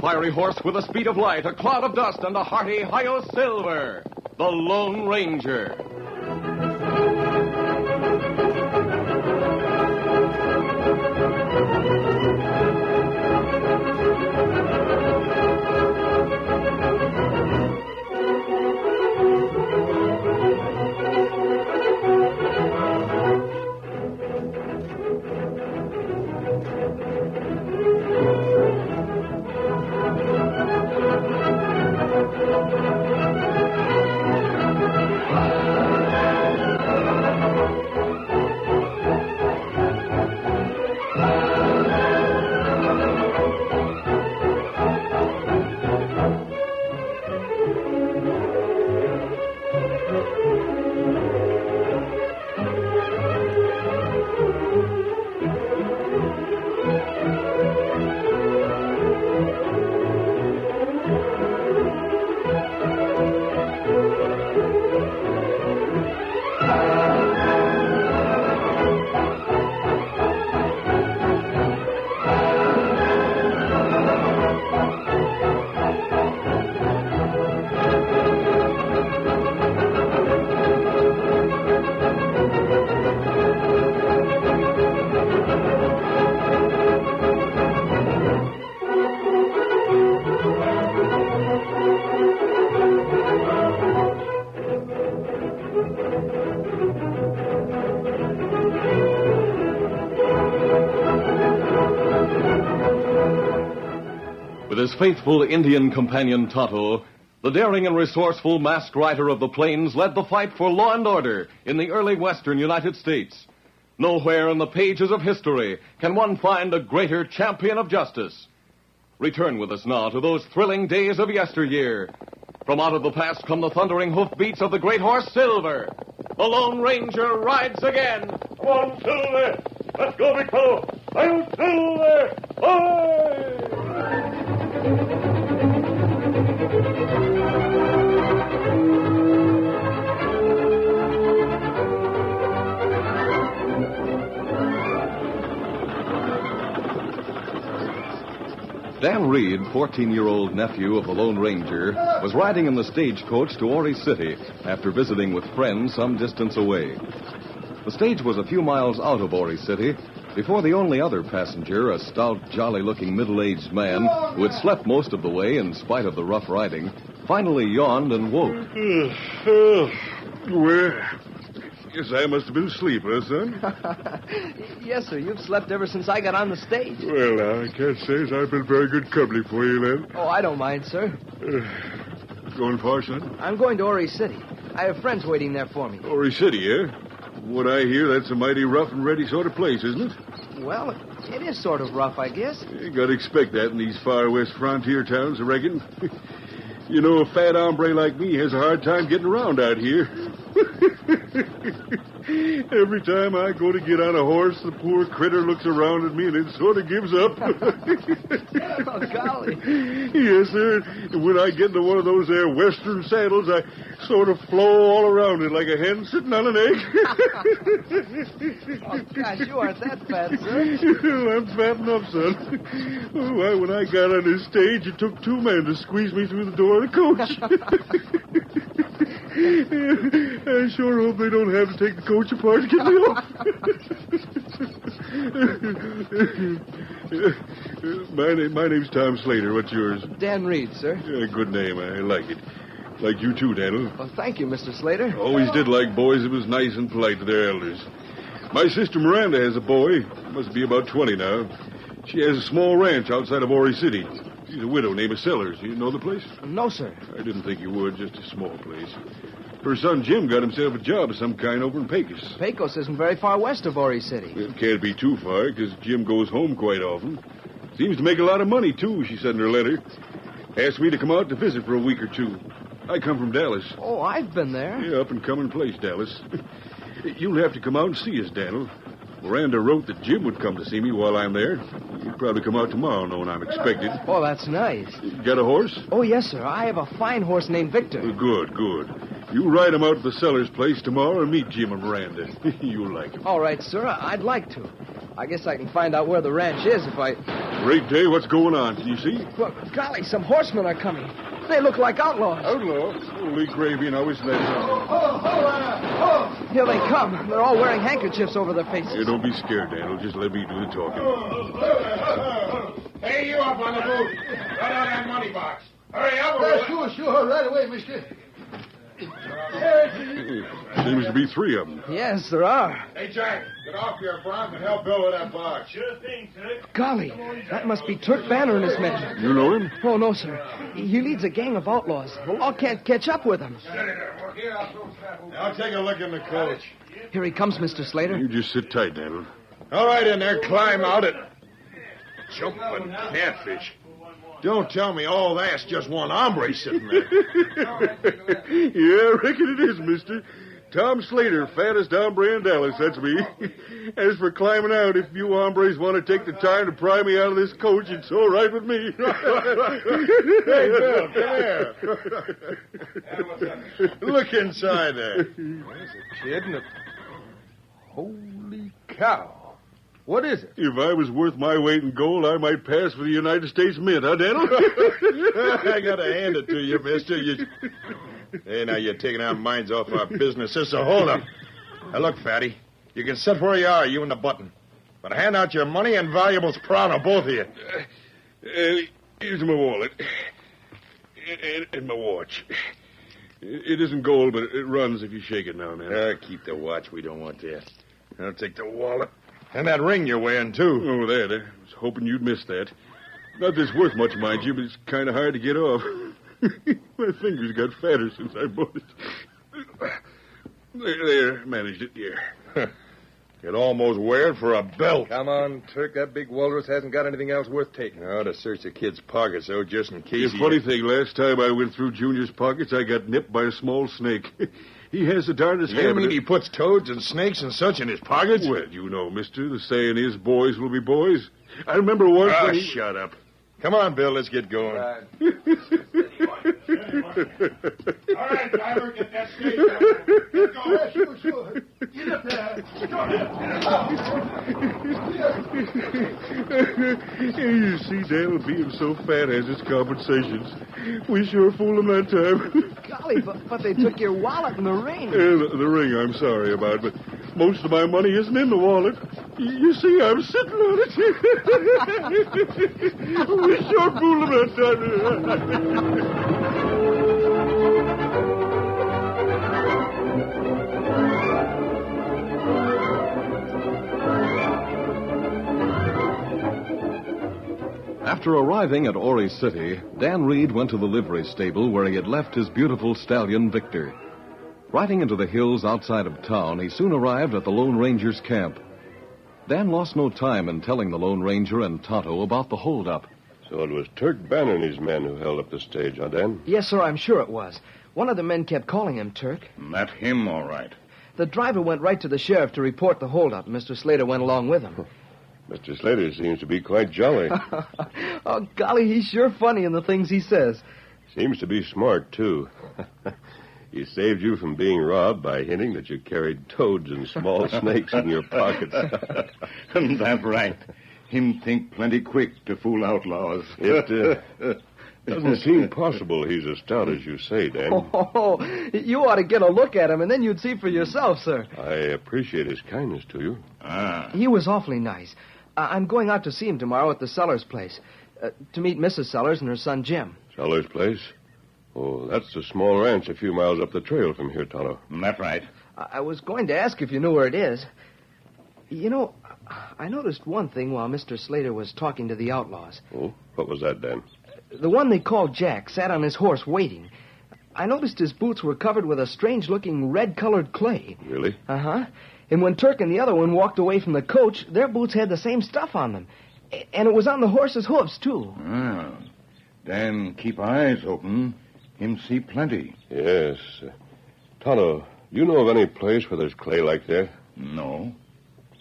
fiery horse with the speed of light, a cloud of dust, and a hearty Hi-Yo Silver, the Lone Ranger. With his faithful Indian companion Tonto, the daring and resourceful masked rider of the plains led the fight for law and order in the early western United States. Nowhere in the pages of history can one find a greater champion of justice. Return with us now to those thrilling days of yesteryear. From out of the past come the thundering hoofbeats of the great horse Silver. The Lone Ranger rides again. Come on, Silver! Let's go, big fellow! I'm Silver! Aye! Dan Reed, 14-year-old nephew of the Lone Ranger, was riding in the stagecoach to Ori City after visiting with friends some distance away. The stage was a few miles out of Ori City before the only other passenger, a stout, jolly-looking middle-aged man who had slept most of the way in spite of the rough riding, finally yawned and woke. Well, guess I must have been asleep, huh, son? Yes, sir. You've slept ever since I got on the stage. Well, now, I can't say as I've been very good company for you, then. Oh, I don't mind, sir. Going far, son? I'm going to Ori City. I have friends waiting there for me. Ori City, eh? What I hear, that's a mighty rough and ready sort of place, isn't it? Well, it is sort of rough, I guess. You gotta expect that in these far west frontier towns, I reckon. You know, a fat hombre like me has a hard time getting around out here. Every time I go to get on a horse, the poor critter looks around at me and it sort of gives up. Oh, golly. Yes, sir. And when I get into one of those there western saddles, I sort of flow all around it like a hen sitting on an egg. Oh, gosh, you aren't that fat, sir. I'm fat enough, son. Oh, why, when I got on this stage, it took two men to squeeze me through the door of the coach. I sure hope they don't have to take the coach apart to get me off. My name's Tom Slater. What's yours? Dan Reed, sir. Yeah, good name. I like it. Like you too, Daniel. Well, thank you, Mr. Slater. Always did like boys that was nice and polite to their elders. My sister Miranda has a boy. Must be about 20 now. She has a small ranch outside of Ori City. She's a widow named Sellers. You know the place? No, sir. I didn't think you would. Just a small place. Her son Jim got himself a job of some kind over in Pecos. Pecos isn't very far west of Ori City. It can't be too far, because Jim goes home quite often. Seems to make a lot of money, too, she said in her letter. Asked me to come out to visit for a week or two. I come from Dallas. Oh, I've been there. Yeah, up-and-coming place, Dallas. You'll have to come out and see us, Daniel. Miranda wrote that Jim would come to see me while I'm there. He'll probably come out tomorrow, knowing I'm expected. Oh, that's nice. Got a horse? Oh, yes, sir. I have a fine horse named Victor. Good. You ride him out to the Sellers' place tomorrow and meet Jim and Miranda. You'll like him. All right, sir. I'd like to. I guess I can find out where the ranch is if I... Great day. What's going on? Can you see? Well, golly, some horsemen are coming. They look like outlaws. Outlaws? Holy gravy, now isn't that something? Here they come. They're all wearing handkerchiefs over their faces. Hey, don't be scared, Daniel. Just let me do the talking. Hey, you up on the boot. Right on that money box. Hurry up. Sure. Right away, mister. Seems to be three of them. Yes, there are. Hey, Jack, get off your bronc and help Bill with that box. Sure thing, sir. Golly, that must be Turk Banner and his men. You know him? Oh, no, sir. He leads a gang of outlaws. The law can't catch up with him. I'll take a look in the coach. Here he comes, Mr. Slater. You just sit tight, Daniel. All right, in there, climb out it. Jumping catfish. Don't tell me all that's just one hombre sitting there. Yeah, I reckon it is, mister. Tom Slater, fattest hombre in Dallas, that's me. As for climbing out, if you hombres want to take the time to pry me out of this coach, it's all right with me. Hey, Bill, come here. Look inside there. There's a kid and a... Holy cow. What is it? If I was worth my weight in gold, I might pass for the United States Mint, huh, Daniel? I gotta hand it to you, mister. Hey, now you're taking our minds off our business. This is a hold-up. Now, look, Fatty, you can sit where you are, you and the button. But hand out your money and valuables proud of both of you. Here's my wallet. And my watch. It isn't gold, but it runs if you shake it now and then. Keep the watch. We don't want that. I'll take the wallet. And that ring you're wearing, too. Oh, that. I was hoping you'd miss that. Not that it's worth much, mind you, but it's kind of hard to get off. My fingers got fatter since I bought it. There, managed it, yeah. You'd almost wear it for a belt. Come on, Turk. That big walrus hasn't got anything else worth taking. I ought to search the kid's pockets, though, just in case. The funny thing, last time I went through Junior's pockets, I got nipped by a small snake. He has the darndest You habit. mean he puts toads and snakes and such in his pockets? Well, you know, mister, the saying is boys will be boys. I remember once when he... Shut up. Come on, Bill, let's get going. Right. All right, driver, get that snake down. Get going. Sure. Get up there. You see, Dale being so fat has its compensations. We sure fooled him that time. Golly, but they took your wallet and the ring. The ring I'm sorry about, but most of my money isn't in the wallet. You see, I'm sitting on it. We sure fooled him that time. After arriving at Ori City, Dan Reed went to the livery stable where he had left his beautiful stallion, Victor. Riding into the hills outside of town, he soon arrived at the Lone Ranger's camp. Dan lost no time in telling the Lone Ranger and Tonto about the holdup. So it was Turk Banner and his men who held up the stage, huh, Dan? Yes, sir, I'm sure it was. One of the men kept calling him Turk. Not him, all right. The driver went right to the sheriff to report the holdup, and Mr. Slater went along with him. Mr. Slater seems to be quite jolly. Oh, golly, he's sure funny in the things he says. Seems to be smart, too. He saved you from being robbed by hinting that you carried toads and small snakes in your pockets. That's right. Him think plenty quick to fool outlaws. It doesn't seem possible he's as stout as you say, Dan. Oh, you ought to get a look at him, and then you'd see for yourself, sir. I appreciate his kindness to you. He was awfully nice. I'm going out to see him tomorrow at the Sellers place, to meet Mrs. Sellers and her son, Jim. Sellers' place? Oh, that's the small ranch a few miles up the trail from here, Tonto. That's right. I was going to ask if you knew where it is. You know, I noticed one thing while Mr. Slater was talking to the outlaws. Oh, what was that, Dan? The one they called Jack sat on his horse waiting. I noticed his boots were covered with a strange-looking red-colored clay. Really? Uh-huh. And when Turk and the other one walked away from the coach, their boots had the same stuff on them. And it was on the horse's hoofs, too. Dan, keep eyes open. Him see plenty. Yes. Tonto, you know of any place where there's clay like that? No.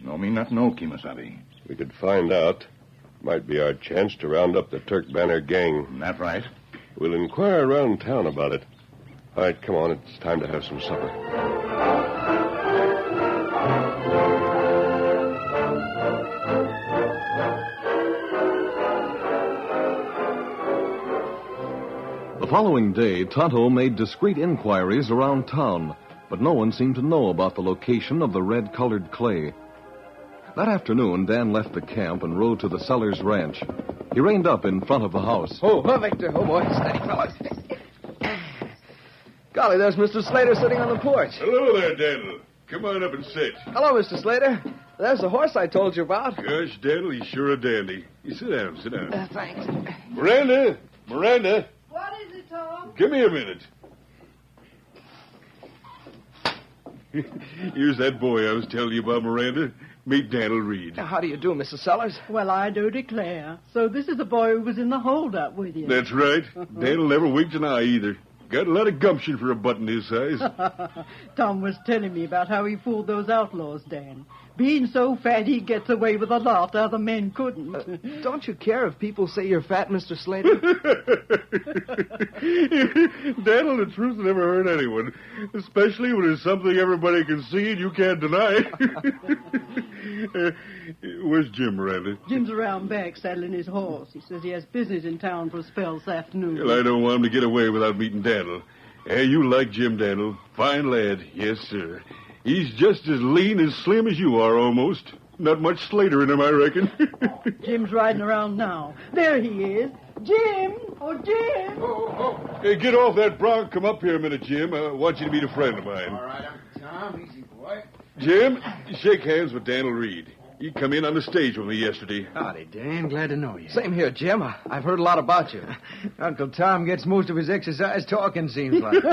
No, me not know, Kimasabi. We could find out. Might be our chance to round up the Turk Banner gang. That right. We'll inquire around town about it. All right, come on. It's time to have some supper. The following day, Tonto made discreet inquiries around town, but no one seemed to know about the location of the red-colored clay. That afternoon, Dan left the camp and rode to the Sellers Ranch. He reined up in front of the house. Oh, Victor. Oh, boy. Steady, fellas. Golly, there's Mr. Slater sitting on the porch. Hello there, Daniel. Come on up and sit. Hello, Mr. Slater. There's the horse I told you about. Gosh, Daniel, he's sure a dandy. You sit down, sit down. Thanks. Miranda! What is it, Tom? Give me a minute. Here's that boy I was telling you about, Miranda. Meet Daniel Reed. How do you do, Mrs. Sellers? Well, I do declare. So this is the boy who was in the holdup with you. That's right. Daniel never winked an eye either. Got a lot of gumption for a button his size. Tom was telling me about how he fooled those outlaws, Dan. Being so fat, he gets away with a lot other men couldn't. Don't you care if people say you're fat, Mr. Slater? Daniel, the truth never hurt anyone, especially when it's something everybody can see and you can't deny. Where's Jim, Miranda? Jim's around back saddling his horse. He says he has business in town for a spell this afternoon. Well, I don't want him to get away without meeting Daniel. Hey, you like Jim, Daniel. Fine lad. Yes, sir. He's just as lean and slim as you are, almost. Not much Slater in him, I reckon. Jim's riding around now. There he is. Jim! Oh, Jim! Hey, get off that bronc. Come up here a minute, Jim. I want you to meet a friend of mine. All right, I'm Tom. Easy, boy. Jim, shake hands with Daniel Reed. He come in on the stage with me yesterday. Howdy, Dan. Glad to know you. Same here, Jim. I've heard a lot about you. Uncle Tom gets most of his exercise talking, seems like.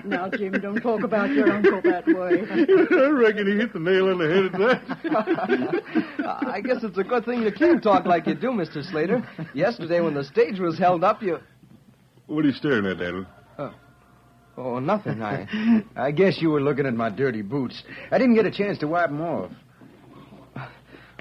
Now, Jim, don't talk about your uncle that way. I reckon he hit the nail on the head at that. I guess it's a good thing you can't talk like you do, Mr. Slater. Yesterday, when the stage was held up, you... What are you staring at, Daniel? Oh, nothing. I guess you were looking at my dirty boots. I didn't get a chance to wipe them off.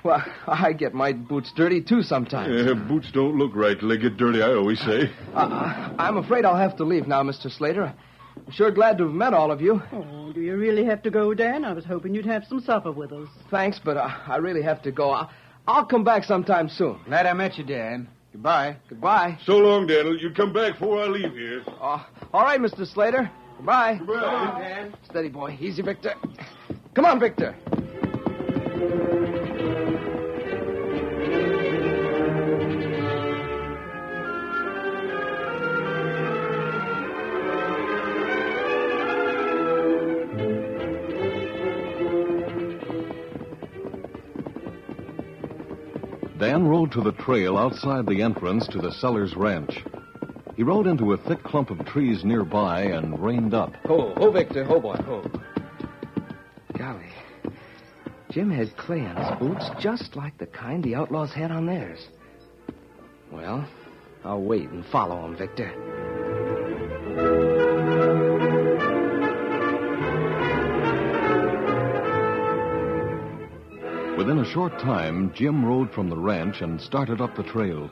Well, I get my boots dirty, too, sometimes. Boots don't look right till they get dirty, I always say. I'm afraid I'll have to leave now, Mr. Slater. I'm sure glad to have met all of you. Oh, do you really have to go, Dan? I was hoping you'd have some supper with us. Thanks, but I really have to go. I'll come back sometime soon. Glad I met you, Dan. Goodbye. Goodbye. So long, Daniel. You come back before I leave here. All right, Mr. Slater. Goodbye. Goodbye. Dan. Steady, boy. Easy, Victor. Come on, Victor. Dan rode to the trail outside the entrance to the Sellers Ranch. He rode into a thick clump of trees nearby and reined up. Ho, Victor. Ho, boy, ho. Golly. Jim had clay on his boots just like the kind the outlaws had on theirs. Well, I'll wait and follow him, Victor. Within a short time, Jim rode from the ranch and started up the trail.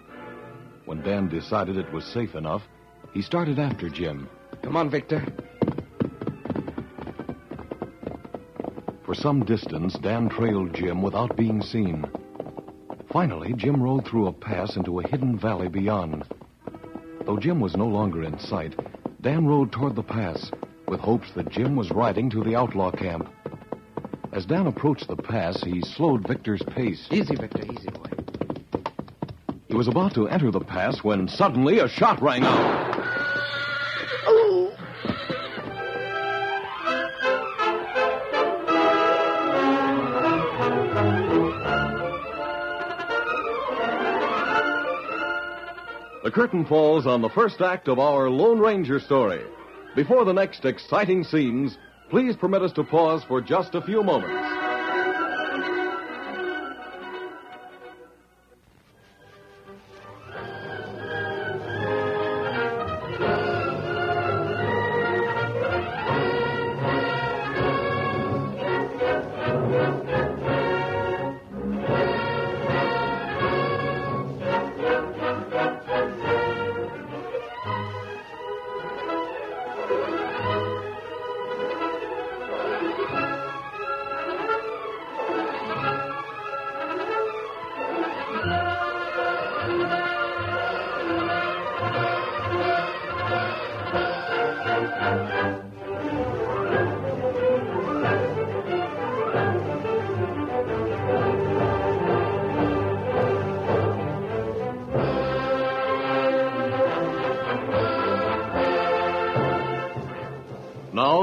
When Dan decided it was safe enough, he started after Jim. Come on, Victor. For some distance, Dan trailed Jim without being seen. Finally, Jim rode through a pass into a hidden valley beyond. Though Jim was no longer in sight, Dan rode toward the pass with hopes that Jim was riding to the outlaw camp. As Dan approached the pass, he slowed Victor's pace. Easy, Victor. Easy, boy. He was about to enter the pass when suddenly a shot rang out. The curtain falls on the first act of our Lone Ranger story. Before the next exciting scenes, please permit us to pause for just a few moments.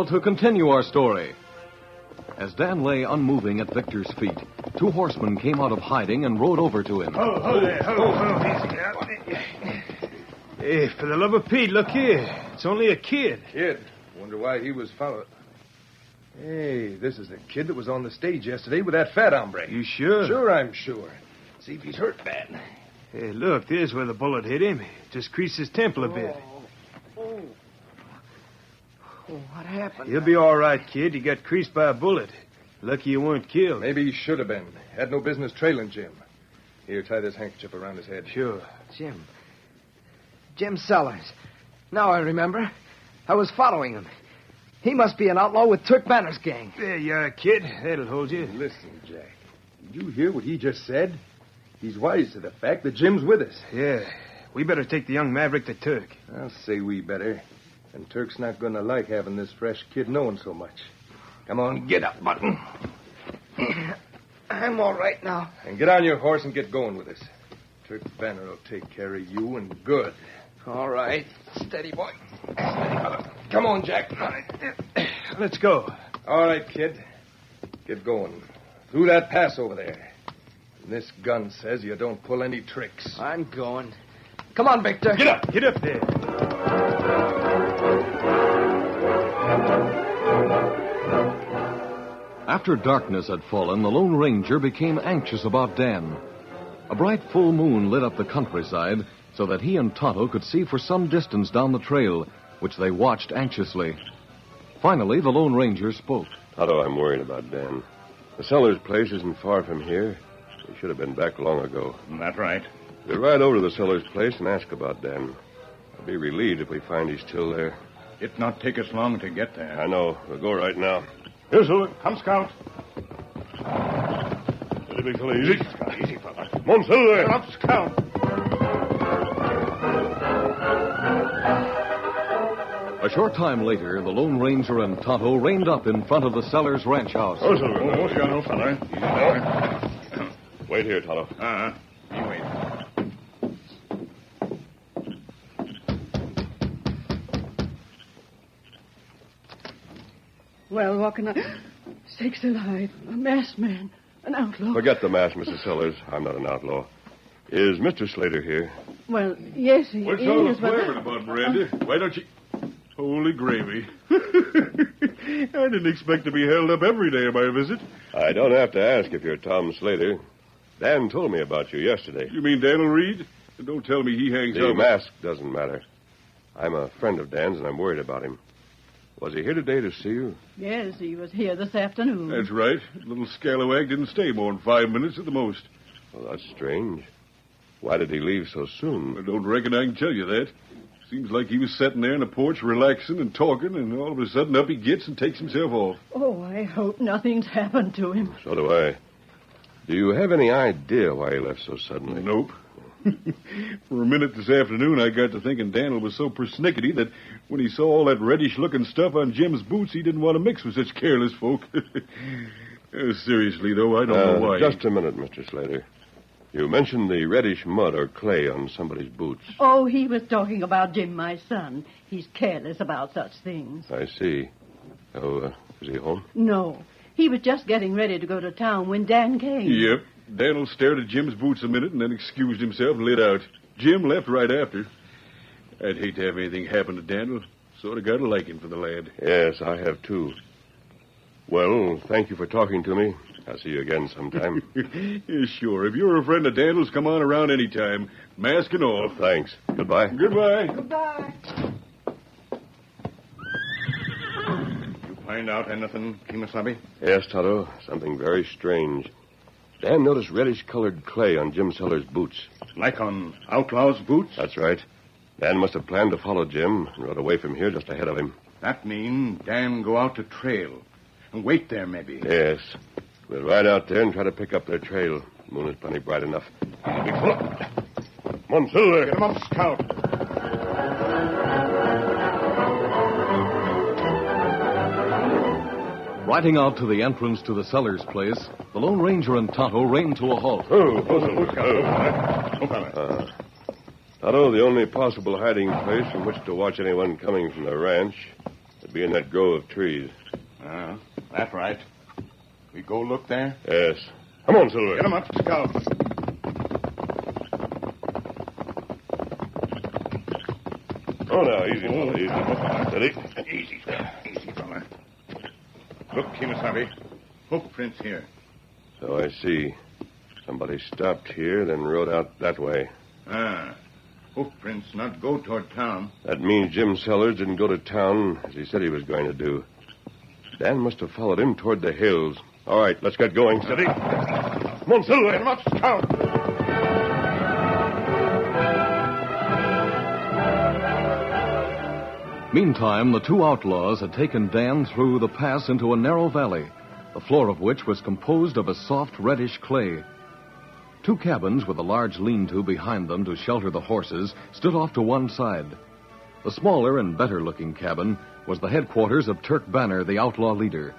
to continue our story. As Dan lay unmoving at Victor's feet, two horsemen came out of hiding and rode over to him. Hold there. Easy now. Hey, for the love of Pete, look here. It's only a kid. Kid? Wonder why he was followed. Hey, this is the kid that was on the stage yesterday with that fat hombre. You sure? Sure, I'm sure. See if he's hurt bad. Hey, look, there's where the bullet hit him. Just creased his temple a bit. Oh, what happened? He'll be all right, kid. He got creased by a bullet. Lucky you weren't killed. Maybe he should have been. Had no business trailing Jim. Here, tie this handkerchief around his head. Sure. Jim Sellers. Now I remember. I was following him. He must be an outlaw with Turk Banner's gang. There you are, kid. That'll hold you. Listen, Jack. Did you hear what he just said? He's wise to the fact that Jim's with us. Yeah. We better take the young maverick to Turk. I'll say we better. And Turk's not going to like having this fresh kid knowing so much. Come on, get up, Mutton. I'm all right now. And get on your horse and get going with us. Turk Banner will take care of you, and good. All right. Steady, boy. Steady, fella. Come on, Jack. Let's go. All right, kid. Get going. Through that pass over there. And this gun says you don't pull any tricks. I'm going. Come on, Victor. Get up. Get up there. After darkness had fallen, the Lone Ranger became anxious about Dan. A bright full moon lit up the countryside so that he and Tonto could see for some distance down the trail, which they watched anxiously. Finally, the Lone Ranger spoke. Tonto, I'm worried about Dan. The Sellers place isn't far from here. We should have been back long ago. That's right. We'll ride over to the Sellers place and ask about Dan. I'll be relieved if we find he's still there. It not take us long to get there. I know. We'll go right now. Here, Silver. Come, Scout. Steady, big fella. Easy. Easy, fella. Come on, Silver. Get up, Scout. A short time later, the Lone Ranger and Tonto reined up in front of the Sellers ranch house. Oh, Silver. Oh, you got no fella. Easy now. Wait here, Tonto. You wait. Well, what can I... Sakes alive. A masked man. An outlaw. Forget the mask, Mrs. Sellers. I'm not an outlaw. Is Mr. Slater here? Well, yes, he What's is, all the but... flaring about, Miranda? Why don't you... Holy gravy. I didn't expect to be held up every day of my visit. I don't have to ask if you're Tom Slater. Dan told me about you yesterday. You mean Daniel Reed? Don't tell me he hangs The out... mask doesn't matter. I'm a friend of Dan's, and I'm worried about him. Was he here today to see you? Yes, he was here this afternoon. That's right. Little scalawag didn't stay more than 5 minutes at the most. Well, that's strange. Why did he leave so soon? I don't reckon I can tell you that. Seems like he was sitting there on the porch relaxing and talking, and all of a sudden up he gets and takes himself off. Oh, I hope nothing's happened to him. So do I. Do you have any idea why he left so suddenly? Nope. For a minute this afternoon, I got to thinking Daniel was so persnickety that when he saw all that reddish-looking stuff on Jim's boots, he didn't want to mix with such careless folk. Seriously, though, I don't know why. Just a minute, Mr. Slater. You mentioned the reddish mud or clay on somebody's boots. Oh, he was talking about Jim, my son. He's careless about such things. I see. Oh, is he home? No. He was just getting ready to go to town when Dan came. Yep. Daniel stared at Jim's boots a minute and then excused himself and lit out. Jim left right after. I'd hate to have anything happen to Daniel. Sort of got a liking for the lad. Yes, I have, too. Well, thank you for talking to me. I'll see you again sometime. Yeah, sure. If you're a friend of Daniel's, come on around any time. Mask and all. Thanks. Goodbye. Goodbye. Goodbye. You find out anything, Kimasabi? Yes, Tonto. Something very strange. Dan noticed reddish-colored clay on Jim Sellers' boots. Like on Outlaw's boots? That's right. Dan must have planned to follow Jim and rode away from here just ahead of him. That mean Dan go out to trail and wait there, maybe. Yes. We'll ride out there and try to pick up their trail. The moon is plenty bright enough. Big fella. Come on, Silver. Get him up, Scout. Riding out to the entrance to the Sellers place, the Lone Ranger and Tonto reined to a halt. Tonto, the only possible hiding place from which to watch anyone coming from the ranch would Be in that grove of trees. That's right. We go look there? Yes. Come on, Silver. Get him up, Scout. Oh, now, easy, fella, easy. Steady. Easy, fella. Look, Kimasabi. Footprints here. So I see. Somebody stopped here, then rode out that way. Footprints not go toward town. That means Jim Sellers didn't go to town as he said he was going to do. Dan must have followed him toward the hills. All right, let's get going. Steady. Come on, Silver. Get him up, Scout. Meantime, the two outlaws had taken Dan through the pass into a narrow valley, the floor of which was composed of a soft reddish clay. Two cabins with a large lean-to behind them to shelter the horses stood off to one side. The smaller and better-looking cabin was the headquarters of Turk Banner, the outlaw leader.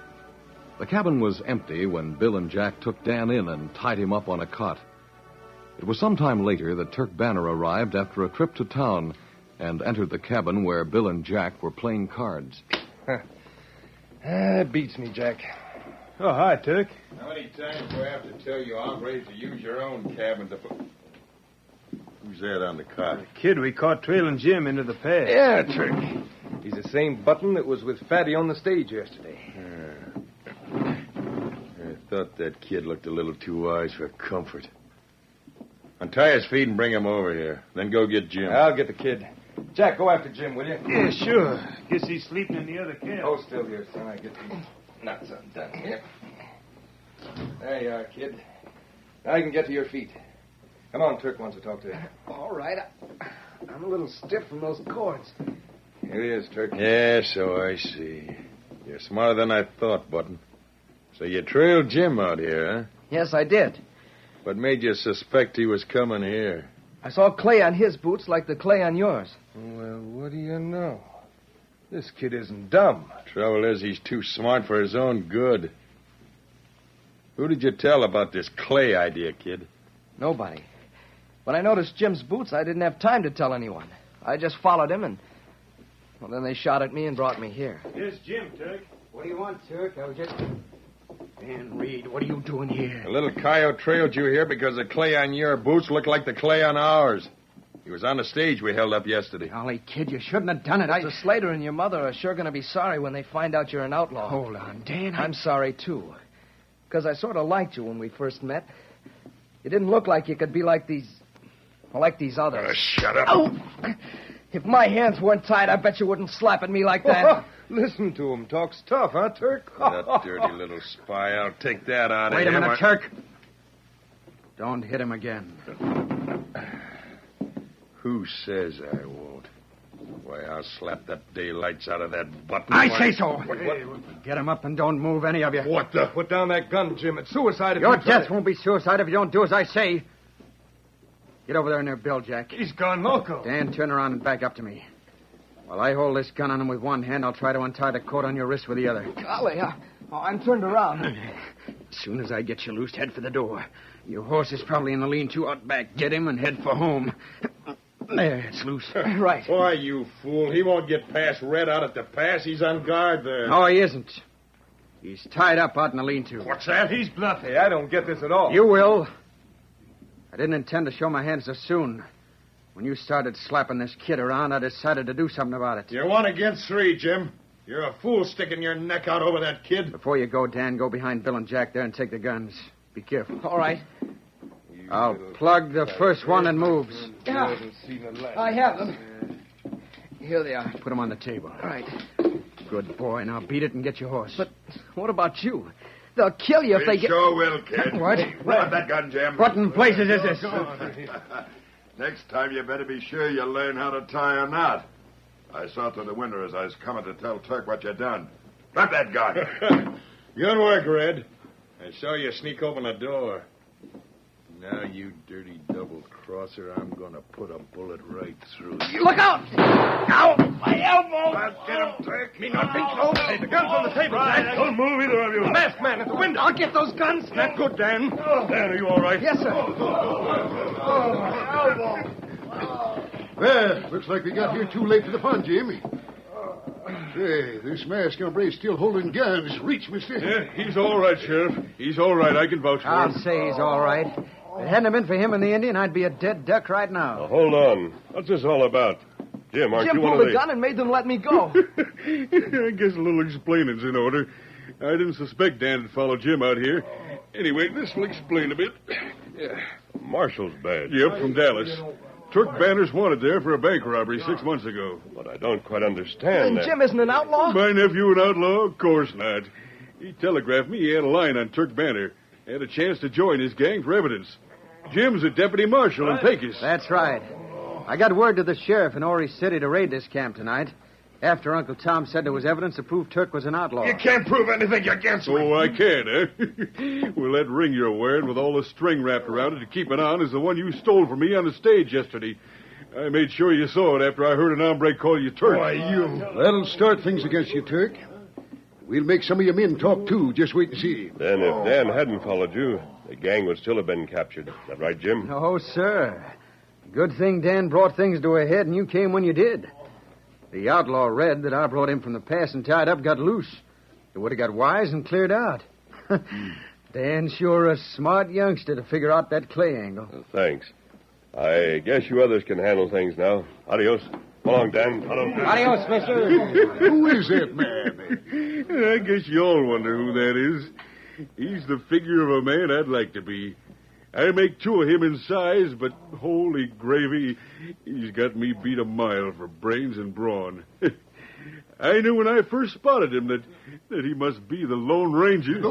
The cabin was empty when Bill and Jack took Dan in and tied him up on a cot. It was some time later that Turk Banner arrived after a trip to town and entered the cabin where Bill and Jack were playing cards. That beats me, Jack. Oh, hi, Turk. How many times do I have to tell you hombres to use your own cabin to... Who's that on the cot? The kid we caught trailing Jim into the pass. Yeah, Turk. He's the same Button that was with Fatty on the stage yesterday. I thought that kid looked a little too wise for comfort. Untie his feet and bring him over here. Then go get Jim. I'll get the kid. Jack, go after Jim, will you? Yeah, sure. Guess he's sleeping in the other cabin. Hold still here, son. I get these nuts undone here. There you are, kid. Now you can get to your feet. Come on, Turk wants to talk to you. All right. I'm a little stiff from those cords. Here he is, Turk. Yeah, so I see. You're smarter than I thought, Button. So you trailed Jim out here, huh? Yes, I did. What made you suspect he was coming here? I saw clay on his boots like the clay on yours. Well, what do you know? This kid isn't dumb. Trouble is, he's too smart for his own good. Who did you tell about this clay idea, kid? Nobody. When I noticed Jim's boots, I didn't have time to tell anyone. I just followed him, and... well, then they shot at me and brought me here. Here's Jim, Turk. What do you want, Turk? I was just... Dan Reed, what are you doing here? The little coyote trailed you here because the clay on your boots looked like the clay on ours. He was on the stage we held up yesterday. Golly, kid, you shouldn't have done it. Mr. Slater and your mother are sure going to be sorry when they find out you're an outlaw. Hold on, Dan. I'm sorry, too. Because I sort of liked you when we first met. You didn't look like you could be like these... well, like these others. Shut up. Oh! If my hands weren't tied, I bet you wouldn't slap at me like that. Listen to him. Talks tough, huh, Turk? That dirty little spy. I'll take that out of him. Wait a minute, Turk. Don't hit him again. Who says I won't? Why, I'll slap the daylights out of that Button. I say so. Get him up and don't move, any of you. What the? Put down that gun, Jim. It's suicide if Your you try death won't be suicide if you don't do as I say. Get over there near Bill, Jack. He's gone loco. Dan, turn around and back up to me. While I hold this gun on him with one hand, I'll try to untie the coat on your wrist with the other. Golly, I'm turned around. As soon as I get you loose, head for the door. Your horse is probably in the lean-to out back. Get him and head for home. There, it's loose. Right. Why, you fool. He won't get past Red out at the pass. He's on guard there. No, he isn't. He's tied up out in the lean-to. What's that? He's bluffing. Hey, I don't get this at all. You will. I didn't intend to show my hands so soon. When you started slapping this kid around, I decided to do something about it. You're 1 against 3, Jim. You're a fool sticking your neck out over that kid. Before you go, Dan, go behind Bill and Jack there and take the guns. Be careful. All right. I'll plug the first one that moves. Yeah. I have them. Here they are. Put them on the table. All right. Good boy. Now beat it and get your horse. But what about you? They'll kill you if they get... Sure will, kid. What? Grab that gun, Jim. What in places is this? Next time you better be sure you learn how to tie a knot. I saw through the window as I was coming to tell Turk what you done. Grab that gun. Good work, Red. I saw you sneak open the door. Now, you dirty double-crosser, I'm going to put a bullet right through you. Look out! Ow! My elbow! Let's get him, Turk. Me not think so. Hey, the gun's on the table, Dan. Don't move, either of you. The masked man at the window. I'll get those guns. Not good, Dan. Dan, are you all right? Yes, sir. Well, looks like we got here too late for the fun, Jim. Say, this masked hombre's still holding guns. Reach, mister. Yeah, he's all right, Sheriff. He's all right. I can vouch for I'll him. say he's all right. If it hadn't been for him and the Indian, I'd be a dead duck right now. Now, hold on. What's this all about? Jim, aren't Jim you one pulled of a the... gun and made them let me go. I guess a little explaining's in order. I didn't suspect Dan had followed Jim out here. Anyway, this will explain a bit. Yeah. Marshal's badge. Yep, from Dallas. Turk Banner's wanted there for a bank robbery 6 months ago. But I don't quite understand And that. Jim isn't an outlaw? My nephew an outlaw? Of course not. He telegraphed me he had a line on Turk Banner. Had a chance to join his gang for evidence. Jim's a deputy marshal in Pecos. That's right. I got word to the sheriff in Ori City to raid this camp tonight. After Uncle Tom said there was evidence to prove Turk was an outlaw. You can't prove anything against me. Oh, I can, eh? Well, that ring you're wearing with all the string wrapped around it to keep it on is the one you stole from me on the stage yesterday. I made sure you saw it after I heard an hombre call you Turk. Why, you... That'll start things against you, Turk. We'll make some of your men talk, too. Just wait and see. Then if Dan hadn't followed you, the gang would still have been captured. Is that right, Jim? No, sir. Good thing Dan brought things to a head and you came when you did. The outlaw Red that I brought in from the pass and tied up got loose. It would have got wise and cleared out. Dan's sure a smart youngster to figure out that clay angle. Thanks. I guess you others can handle things now. Adios. Come along, Dan. Adios, mister. Who is that man? I guess you all wonder who that is. He's the figure of a man I'd like to be. I make two of him in size, but holy gravy, he's got me beat a mile for brains and brawn. I knew when I first spotted him that he must be the Lone Ranger.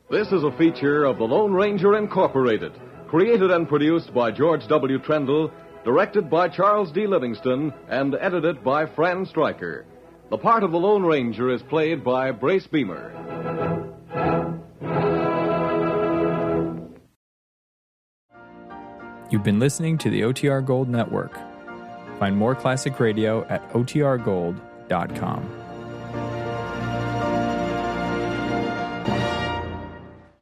This is a feature of the Lone Ranger Incorporated, created and produced by George W. Trendle, directed by Charles D. Livingston, and edited by Fran Stryker. The part of the Lone Ranger is played by Brace Beamer. You've been listening to the OTR Gold Network. Find more classic radio at otrgold.com.